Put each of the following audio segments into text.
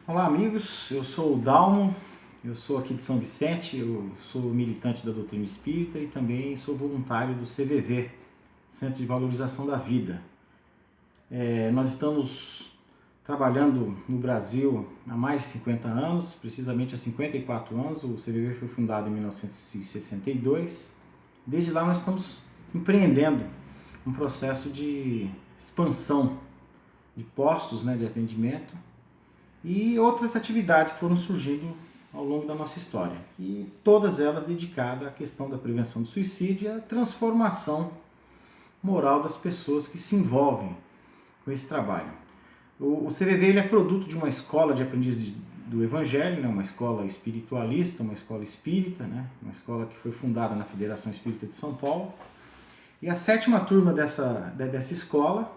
Olá amigos, eu sou o Dalmo, eu sou aqui de São Vicente, eu sou militante da doutrina espírita e também sou voluntário do CVV, Centro de Valorização da Vida. Nós estamos trabalhando no Brasil há mais de 50 anos, precisamente há 54 anos, o CVV foi fundado em 1962. Desde lá nós estamos empreendendo um processo de expansão de postos, de atendimento, e outras atividades que foram surgindo ao longo da nossa história, e todas elas dedicadas à questão da prevenção do suicídio e à transformação moral das pessoas que se envolvem com esse trabalho. O CVV ele é produto de uma escola de aprendizes do Evangelho, uma escola espiritualista, uma escola espírita, uma escola que foi fundada na Federação Espírita de São Paulo, e a 7ª turma dessa escola,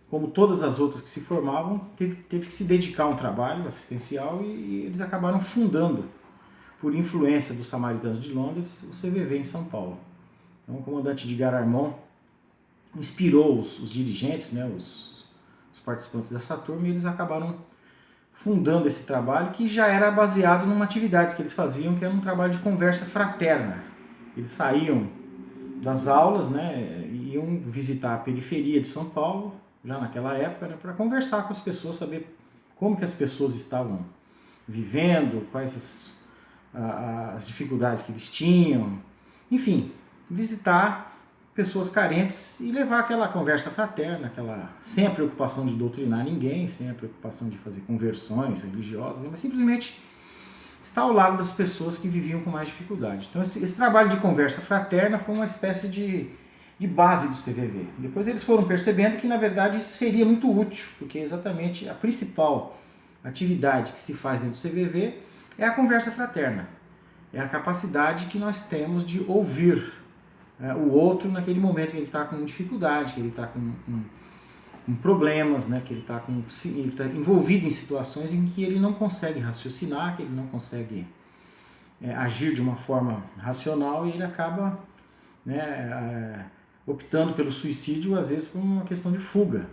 como todas as outras que se formavam, teve que se dedicar a um trabalho assistencial e eles acabaram fundando, por influência dos Samaritanos de Londres, o CVV em São Paulo. Então, o comandante Edgar Armon inspirou os dirigentes, os participantes dessa turma, e eles acabaram fundando esse trabalho que já era baseado em uma atividade que eles faziam, que era um trabalho de conversa fraterna. Eles saíam das aulas, e iam visitar a periferia de São Paulo, já naquela época, para conversar com as pessoas, saber como que as pessoas estavam vivendo, quais as dificuldades que eles tinham, enfim, visitar pessoas carentes e levar aquela conversa fraterna, sem a preocupação de doutrinar ninguém, sem a preocupação de fazer conversões religiosas, mas simplesmente estar ao lado das pessoas que viviam com mais dificuldade. Então esse trabalho de conversa fraterna foi uma espécie de base do CVV. Depois eles foram percebendo que, na verdade, isso seria muito útil, porque exatamente a principal atividade que se faz dentro do CVV é a conversa fraterna. É a capacidade que nós temos de ouvir o outro naquele momento que ele está com dificuldade, que ele está com problemas, que ele está envolvido em situações em que ele não consegue raciocinar, que ele não consegue agir de uma forma racional, e ele acaba optando pelo suicídio, às vezes por uma questão de fuga,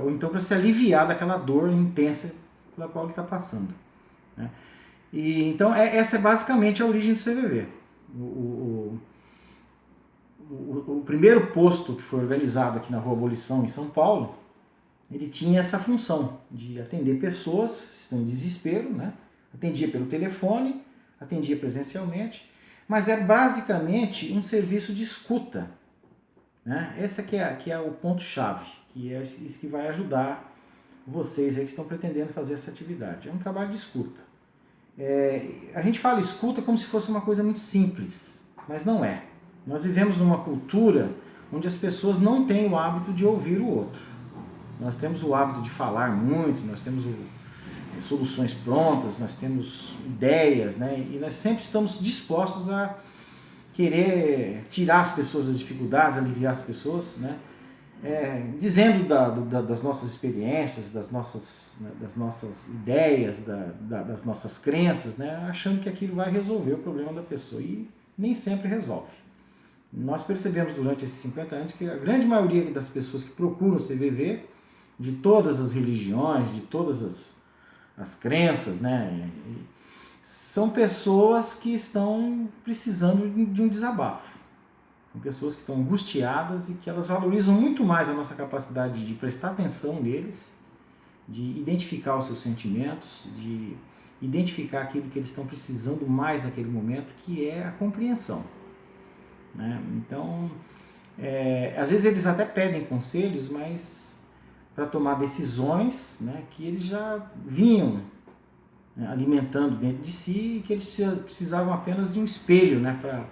ou então para se aliviar daquela dor intensa pela qual ele está passando. E, então essa é basicamente a origem do CVV. O primeiro posto que foi organizado aqui na Rua Abolição, em São Paulo, ele tinha essa função de atender pessoas que estão em desespero, atendia pelo telefone, atendia presencialmente, mas é basicamente um serviço de escuta. Esse que é o ponto-chave, que é isso que vai ajudar vocês aí que estão pretendendo fazer essa atividade. É um trabalho de escuta. A gente fala escuta como se fosse uma coisa muito simples, mas não é. Nós vivemos numa cultura onde as pessoas não têm o hábito de ouvir o outro. Nós temos o hábito de falar muito, nós temos soluções prontas, nós temos ideias, e nós sempre estamos dispostos a querer tirar as pessoas das dificuldades, aliviar as pessoas, dizendo das nossas experiências, das nossas ideias, das nossas crenças, achando que aquilo vai resolver o problema da pessoa, e nem sempre resolve. Nós percebemos durante esses 50 anos que a grande maioria das pessoas que procuram o CVV, de todas as religiões, de todas as crenças, são pessoas que estão precisando de um desabafo. São pessoas que estão angustiadas e que elas valorizam muito mais a nossa capacidade de prestar atenção neles, de identificar os seus sentimentos, de identificar aquilo que eles estão precisando mais naquele momento, que é a compreensão. Então, às vezes eles até pedem conselhos, mas para tomar decisões que eles já vinham alimentando dentro de si, e que eles precisavam apenas de um espelho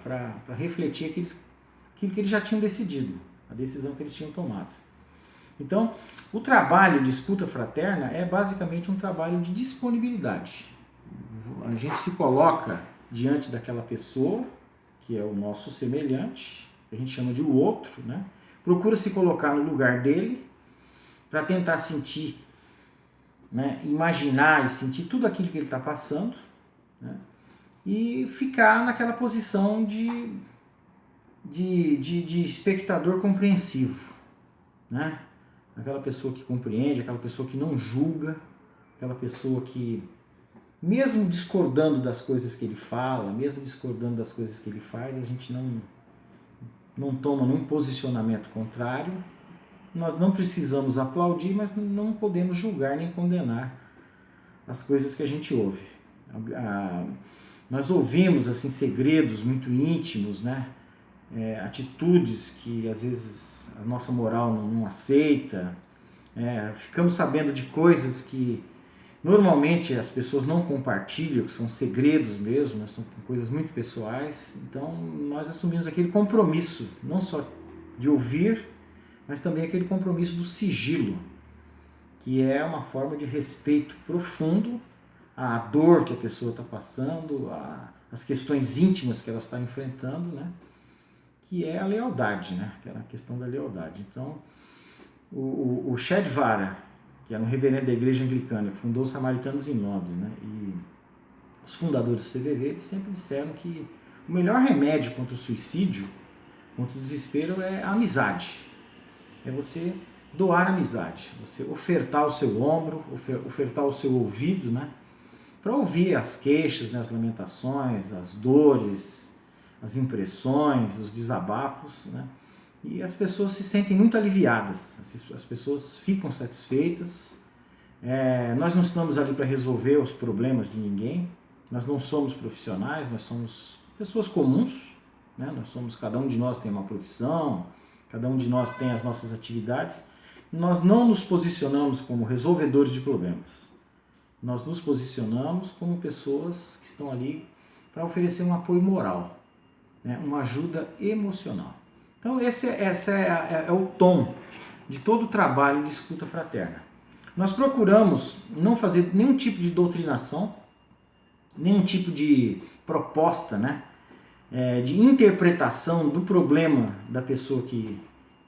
para refletir aquilo que eles já tinham decidido, a decisão que eles tinham tomado. Então, o trabalho de escuta fraterna é basicamente um trabalho de disponibilidade. A gente se coloca diante daquela pessoa, que é o nosso semelhante, que a gente chama de o outro, procura se colocar no lugar dele, para tentar sentir, imaginar e sentir tudo aquilo que ele está passando, e ficar naquela posição de espectador compreensivo, aquela pessoa que compreende, aquela pessoa que não julga, aquela pessoa que mesmo discordando das coisas que ele fala, mesmo discordando das coisas que ele faz, a gente não toma nenhum posicionamento contrário. Nós não precisamos aplaudir, mas não podemos julgar nem condenar as coisas que a gente ouve. Nós ouvimos assim segredos muito íntimos, né? Atitudes que às vezes a nossa moral não aceita. Ficamos sabendo de coisas que normalmente as pessoas não compartilham, que são segredos mesmo, né? São coisas muito pessoais. Então nós assumimos aquele compromisso, não só de ouvir, mas também aquele compromisso do sigilo, que é uma forma de respeito profundo à dor que a pessoa está passando, às questões íntimas que ela está enfrentando, né? Que é a lealdade, né? Que é a questão da lealdade. Então, o Che Guevara, que era um reverendo da igreja anglicana, que fundou os Samaritanos em Londres, né? E os fundadores do CVV, eles sempre disseram que o melhor remédio contra o suicídio, contra o desespero, é a amizade. É você doar amizade, você ofertar o seu ombro, ofertar o seu ouvido, né? Para ouvir as queixas, né? As lamentações, as dores, as impressões, os desabafos, né? E as pessoas se sentem muito aliviadas, as pessoas ficam satisfeitas. Nós não estamos ali para resolver os problemas de ninguém, nós não somos profissionais, nós somos pessoas comuns, né? Cada um de nós tem uma profissão, cada um de nós tem as nossas atividades. Nós não nos posicionamos como resolvedores de problemas, nós nos posicionamos como pessoas que estão ali para oferecer um apoio moral, né? Uma ajuda emocional. Então esse é o tom de todo o trabalho de escuta fraterna. Nós procuramos não fazer nenhum tipo de doutrinação, nenhum tipo de proposta, né? De interpretação do problema da pessoa que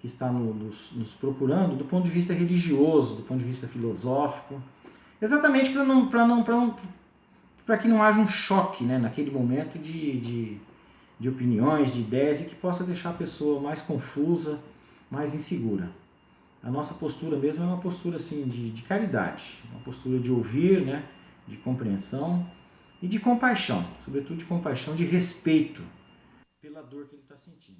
está nos procurando do ponto de vista religioso, do ponto de vista filosófico, exatamente para que não haja um choque, né? Naquele momento de opiniões, de ideias, e que possa deixar a pessoa mais confusa, mais insegura. A nossa postura mesmo é uma postura assim, de caridade, uma postura de ouvir, né? De compreensão e de compaixão, sobretudo de compaixão, de respeito pela dor que ele está sentindo.